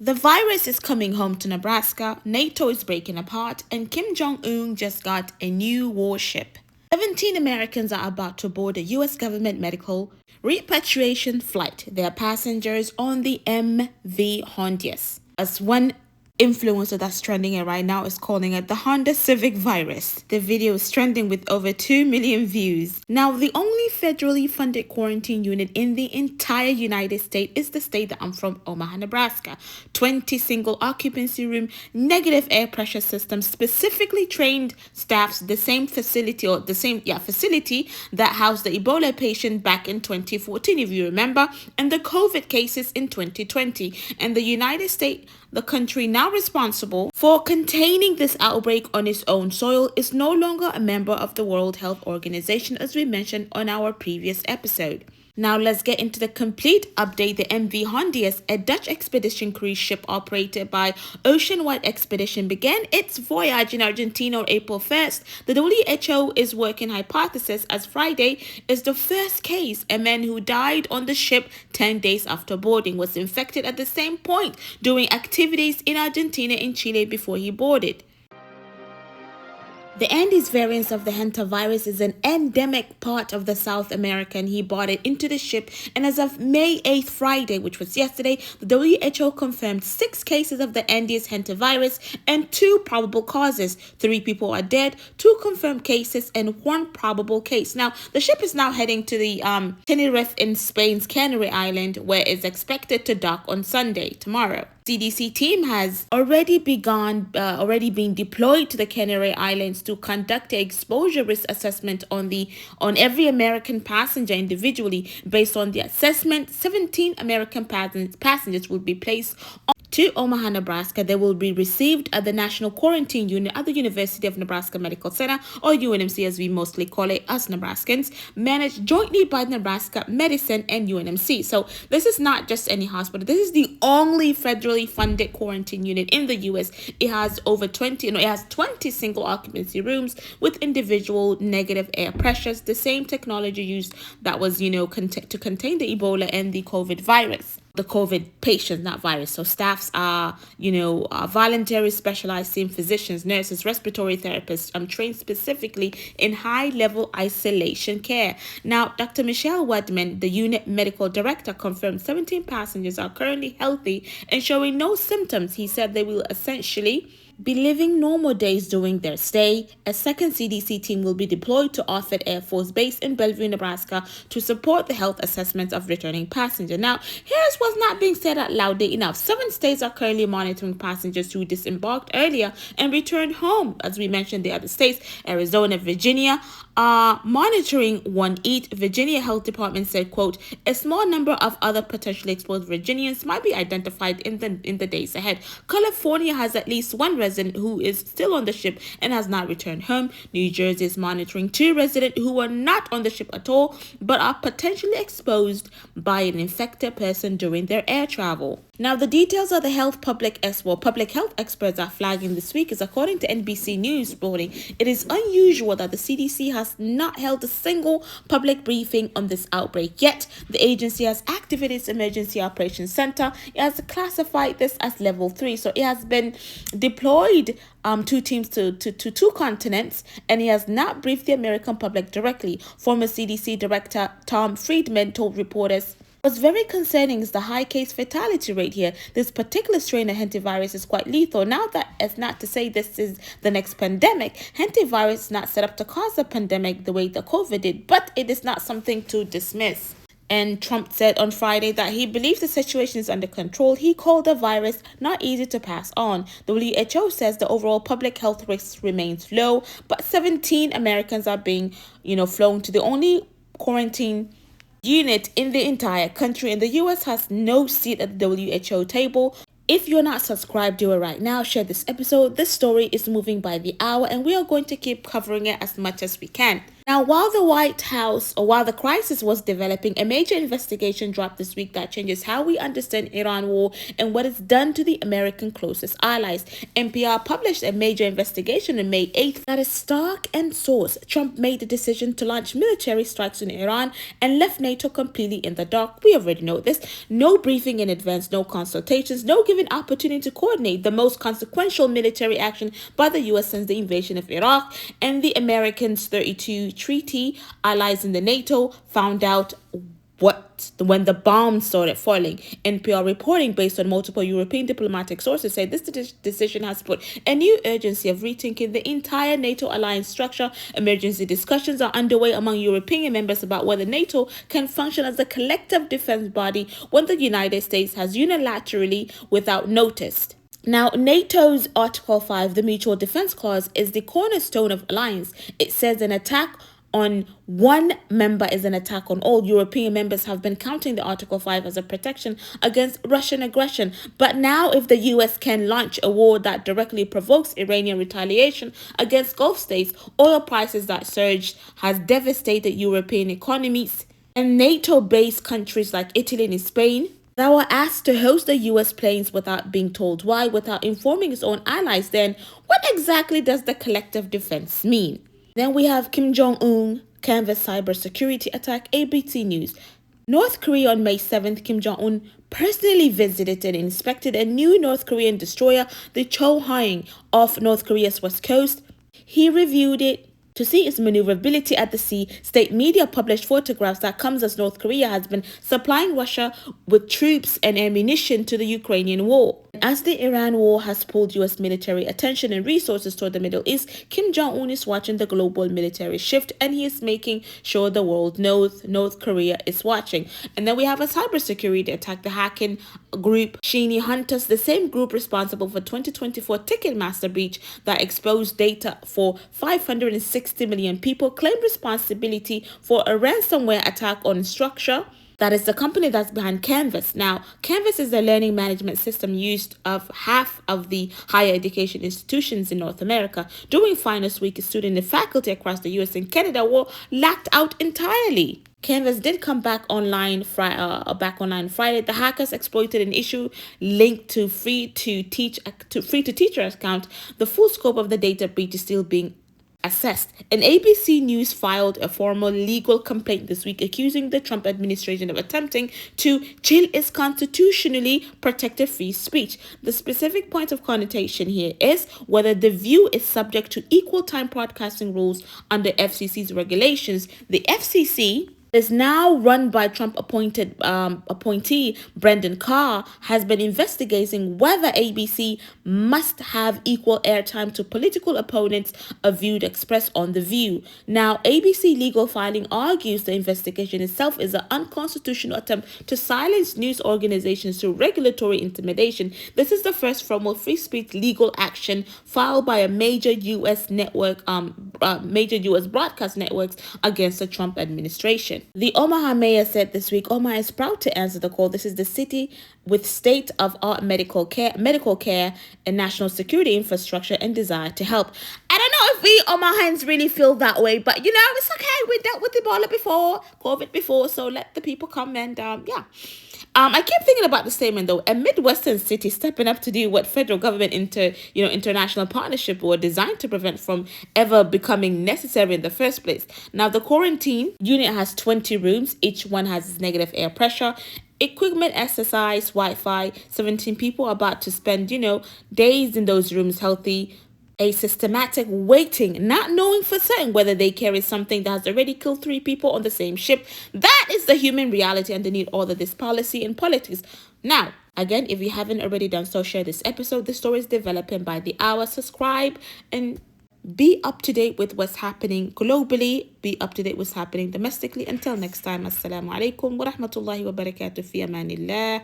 The virus is coming home to Nebraska, NATO is breaking apart, and Kim Jong-un just got a new warship. 17 Americans are about to board a U.S. government medical repatriation flight. They are passengers on the MV Hondius. As one influencer that's trending right now is calling it the Honda Civic virus. The video is trending with over 2 million views. Now, the only federally funded quarantine unit in the entire United States is the state that I'm from, Omaha, Nebraska. 20 single occupancy room, negative air pressure systems, specifically trained staffs, the same facility that housed the Ebola patient back in 2014, if you remember, and the COVID cases in 2020. And the United States, the country now responsible for containing this outbreak on its own soil, is no longer a member of the World Health Organization, as we mentioned on our previous episode. Now let's get into the complete update. The MV Hondius, a Dutch expedition cruise ship operated by Oceanwide Expedition, began its voyage in Argentina on April 1st. The WHO is working hypothesis as Friday is the first case. A man who died on the ship 10 days after boarding was infected at the same point doing activities in Argentina and Chile before he boarded. The Andes variant of the Hantavirus is an endemic part of the South America, and he brought it into the ship. And as of May 8th, Friday, which was yesterday, the WHO confirmed 6 cases of the Andes Hantavirus and 2 probable causes. 3 people are dead, 2 confirmed cases, and 1 probable case. Now, the ship is now heading to the Tenerife in Spain's Canary Island, where it's expected to dock on Sunday, tomorrow. CDC team has already been deployed to the Canary Islands to conduct an exposure risk assessment on every American passenger individually. Based on the assessment, 17 American passengers will be placed to Omaha, Nebraska. They will be received at the National Quarantine Unit at the University of Nebraska Medical Center, or UNMC as we mostly call it as Nebraskans, managed jointly by Nebraska Medicine and UNMC. So this is not just any hospital. This is the only federally funded quarantine unit in the U.S. It has it has 20 single occupancy rooms with individual negative air pressures, the same technology used that was, to contain the Ebola and the COVID virus. The COVID patients, not virus. So staffs are, voluntary specialized team physicians, nurses, respiratory therapists, trained specifically in high-level isolation care. Now, Dr. Michelle Wedman, the unit medical director, confirmed 17 passengers are currently healthy and showing no symptoms. He said they will essentially be living normal days during their stay. A second CDC team will be deployed to Offutt Air Force Base in Bellevue, Nebraska, to support the health assessments of returning passengers. Now, here's what's not being said out loudly enough. 7 states are currently monitoring passengers who disembarked earlier and returned home. As we mentioned, the other states, Arizona, Virginia, are monitoring WOWT. Virginia Health Department said, quote, a small number of other potentially exposed Virginians might be identified in the days ahead. California has at least 1 resident who is still on the ship and has not returned home. New Jersey is monitoring 2 residents who are not on the ship at all but are potentially exposed by an infected person during their air travel. Now, the details of the public health experts are flagging this week is, according to NBC News reporting, it is unusual that the CDC has not held a single public briefing on this outbreak yet. The agency has activated its emergency operations center. It has classified this as level 3, so it has been deployed 2 teams to 2 continents, and he has not briefed the American public directly. Former CDC Director Tom Friedman told reporters, what's very concerning is the high case fatality rate here. This particular strain of hantavirus is quite lethal. Now, that is not to say this is the next pandemic. Hantavirus is not set up to cause a pandemic the way the COVID did, but it is not something to dismiss. And Trump said on Friday that he believes the situation is under control. He called the virus not easy to pass on. The WHO says the overall public health risk remains low, but 17 Americans are being, flown to the only quarantine unit in the entire country, and the U.S. has no seat at the WHO table. If you're not subscribed, do it right now. Share this episode. This story is moving by the hour, and we are going to keep covering it as much as we can. Now, while the crisis was developing, a major investigation dropped this week that changes how we understand Iran war and what it's done to the American closest allies. NPR published a major investigation on May 8th that is stark and source. Trump made the decision to launch military strikes in Iran and left NATO completely in the dark. We already know this. No briefing in advance, no consultations, no given opportunity to coordinate the most consequential military action by the U.S. since the invasion of Iraq, and the Americans' 32 treaty allies in the NATO found out when the bombs started falling. NPR reporting based on multiple European diplomatic sources said this decision has put a new urgency of rethinking the entire NATO alliance structure. Emergency discussions are underway among European members about whether NATO can function as a collective defense body when the United States has unilaterally, without notice. Now, NATO's Article 5, the Mutual Defense Clause, is the cornerstone of alliance. It says an attack on one member is an attack on all. European members have been counting the Article 5 as a protection against Russian aggression. But now, if the US can launch a war that directly provokes Iranian retaliation against Gulf states, oil prices that surged has devastated European economies, and NATO-based countries like Italy and Spain that were asked to host the US planes without being told why, without informing its own allies, then what exactly does the collective defense mean? Then we have Kim Jong-un canvass cybersecurity attack. ABC News. North Korea on May 7th, Kim Jong-un personally visited and inspected a new North Korean destroyer, the Chohaeng, off North Korea's west coast. He reviewed it to see its maneuverability at the sea. State media published photographs that comes as North Korea has been supplying Russia with troops and ammunition to the Ukrainian war. As the Iran war has pulled U.S. military attention and resources toward the Middle East, Kim Jong-un is watching the global military shift, and he is making sure the world knows North Korea is watching. And then we have a cybersecurity attack. The hacking group Sheeny Hunters, the same group responsible for 2024 Ticketmaster breach that exposed data for 560 million people, claimed responsibility for a ransomware attack on Structure. That is the company that's behind Canvas. Now, Canvas is the learning management system used of half of the higher education institutions in North America. During finals week, students and faculty across the U.S. and Canada were locked out entirely. Canvas did come back online Friday. The hackers exploited an issue linked to free to teacher account. The full scope of the data breach is still being assessed. And ABC News filed a formal legal complaint this week accusing the Trump administration of attempting to chill its constitutionally protected free speech. The specific point of connotation here is whether The View is subject to equal time broadcasting rules under FCC's regulations. The FCC is now run by Trump appointee Brendan Carr, has been investigating whether ABC must have equal airtime to political opponents, a view expressed on The View. Now, ABC legal filing argues the investigation itself is an unconstitutional attempt to silence news organizations through regulatory intimidation. This is the first formal free speech legal action filed by a major U.S. broadcast networks against the Trump administration. The Omaha Mayor said this week, Omaha is proud to answer the call. This is the city with state-of-art medical care, and national security infrastructure and desire to help. I don't know if we Omahans really feel that way, but it's okay. We dealt with Ebola before, COVID before, so let the people come and I keep thinking about the statement though. A Midwestern city stepping up to do what federal government international partnership were designed to prevent from ever becoming necessary in the first place. Now, the quarantine unit has 20 rooms. Each one has its negative air pressure, equipment, exercise, Wi-Fi. 17 people are about to spend, days in those rooms healthy. A systematic waiting, not knowing for certain whether they carry something that has already killed 3 people on the same ship. That is the human reality underneath all of this policy and politics. Now, again, if you haven't already done so, share this episode. The story is developing by the hour. Subscribe and be up to date with what's happening globally. Be up to date with what's happening domestically. Until next time, assalamu alaikum wa rahmatullahi wa barakatuh. Fi amanillah.